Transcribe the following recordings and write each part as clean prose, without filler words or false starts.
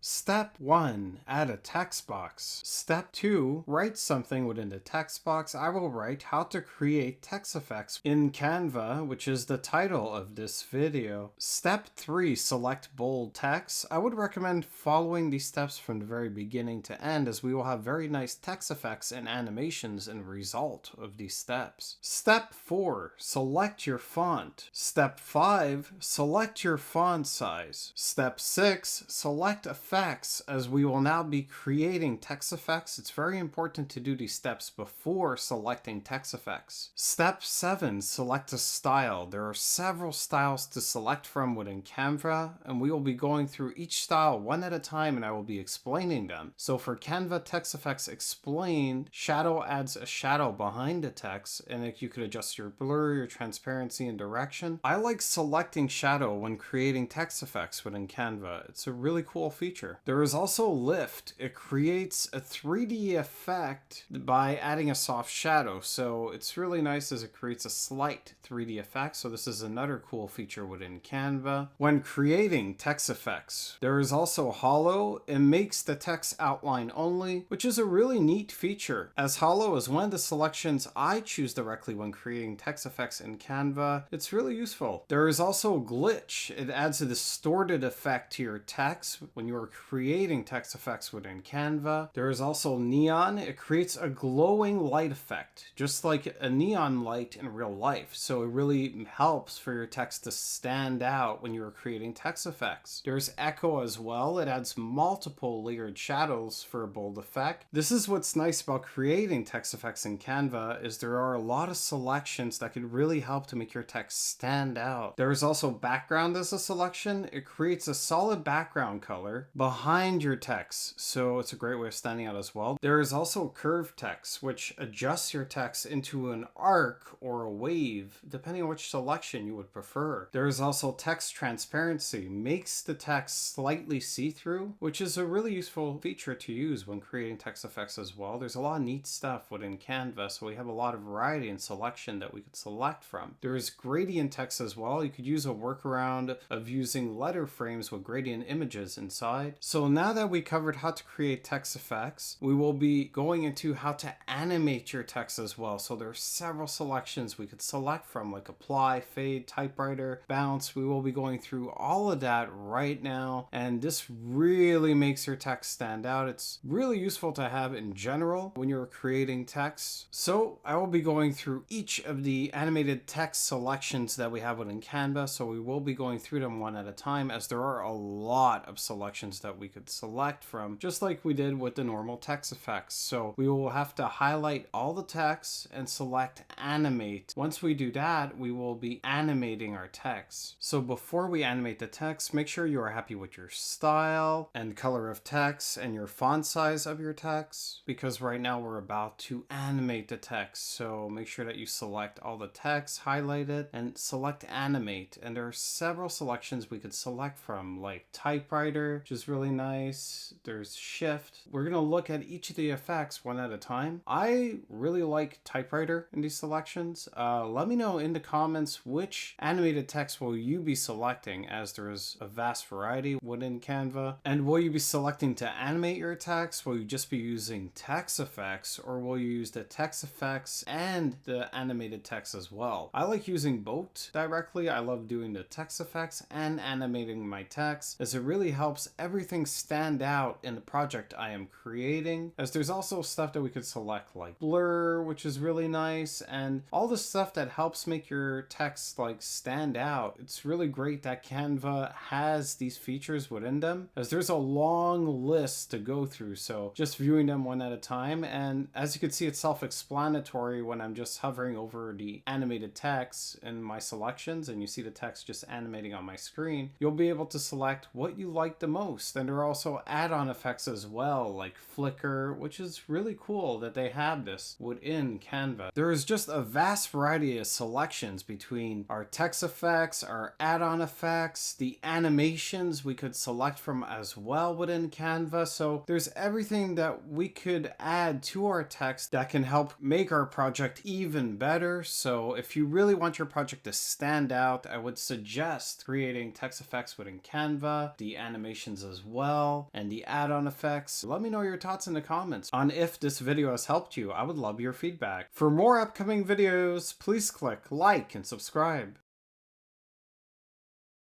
Step 1, add a text box. Step 2, write something within the text box. I will write how to create text effects in Canva, which is the title of this video. Step 3, select bold text. I would recommend following these steps from the very beginning to end, as we will have very nice text effects and animations in result of these steps. Step 4, select your font. Step 5, select your font size. Step 6, select effects, as we will now be creating text effects. It's very important to do these steps before selecting text effects. Step 7, select a style. There are several styles to select from within Canva, and we will be going through each style one at a time, and I will be explaining them. So for Canva Text Effects Explained, shadow adds a shadow behind the text, and you could adjust your blur, your transparency, and direction. I like selecting shadow when creating text effects within Canva. It's a really cool feature. There is also lift. It creates a 3D effect by adding a soft shadow, so it's really nice as it creates a slight 3D effect. So this is another cool feature within Canva. When creating text effects, there is also hollow. It makes the text outline only, which is a really neat feature, as hollow is one of the selections I choose directly when creating text effects in Canva. It's really useful. There is also glitch. It adds a distorted effect to your text when you are creating text effects within Canva. There is also neon. It creates a glowing light effect, just like a neon light in real life. So it really helps for your text to stand out when you're creating text effects. There's echo as well. It adds multiple layered shadows for a bold effect. This is what's nice about creating text effects in Canva, is there are a lot of selections that could really help to make your text stand out. There is also background as a selection. It creates a solid background color behind your text, so it's a great way of standing out as well. There is also curved text, which adjusts your text into an arc or a wave, depending on which selection you would prefer. There is also text transparency, makes the text slightly see-through, which is a really useful feature to use when creating text effects as well. There's a lot of neat stuff within Canva, so we have a lot of variety and selection that we could select from. There is gradient text as well. You could use a workaround of using letter frames with gradient images inside. So now that we covered how to create text effects, we will be going into how to animate your text as well. So there are several selections we could select from, like apply, fade, typewriter, bounce. We will be going through all of that right now, and this really makes your text stand out. It's really useful to have in general when you're creating text. So I will be going through each of the animated text selections that we have within Canva. So we will be going through them one at a time, as there are a lot of selections that we could select from, just like we did with the normal text effects. So we will have to highlight all the text and select animate. Once we do that, we will be animating our text. So before we animate the text, make sure you are happy with your style and color of text and your font size of your text, because right now we're about to animate the text. So make sure that you select all the text, highlight it, and select animate. And there are several selections we could select from, like typewriter, which is really nice. There's shift. We're going to look at each of the effects one at a time. I really like typewriter in these selections. Let me know in the comments which animated text will you be selecting, as there is a vast variety within Canva. And will you be selecting to animate your text? Will you just be using text effects, or will you use the text effects and the animated text as well? I like using both directly. I love doing the text effects and animating my text, as it really helps everything stand out in the project I am creating. As there's also stuff that we could select, like blur, which is really nice, and all the stuff that helps make your text like stand out. It's really great that Canva has these features within them, as there's a long list to go through, so just viewing them one at a time. And as you can see, it's self-explanatory when I'm just hovering over the animated text in my selections, and you see the text just animating on my screen. You'll be able to select what you like the most. And there are also add-on effects as well, like flicker, which is really cool that they have this within Canva. There is just a vast variety of selections between our text effects, our add-on effects, the animations we could select from as well within Canva. So there's everything that we could add to our text that can help make our project even better. So if you really want your project to stand out, I would suggest creating text effects within Canva, the animations as well, and the add-on effects. Let me know your thoughts in the comments on if this video has helped you. I would love your feedback. For more upcoming videos, please click like and subscribe.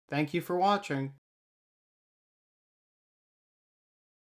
Thank you for watching.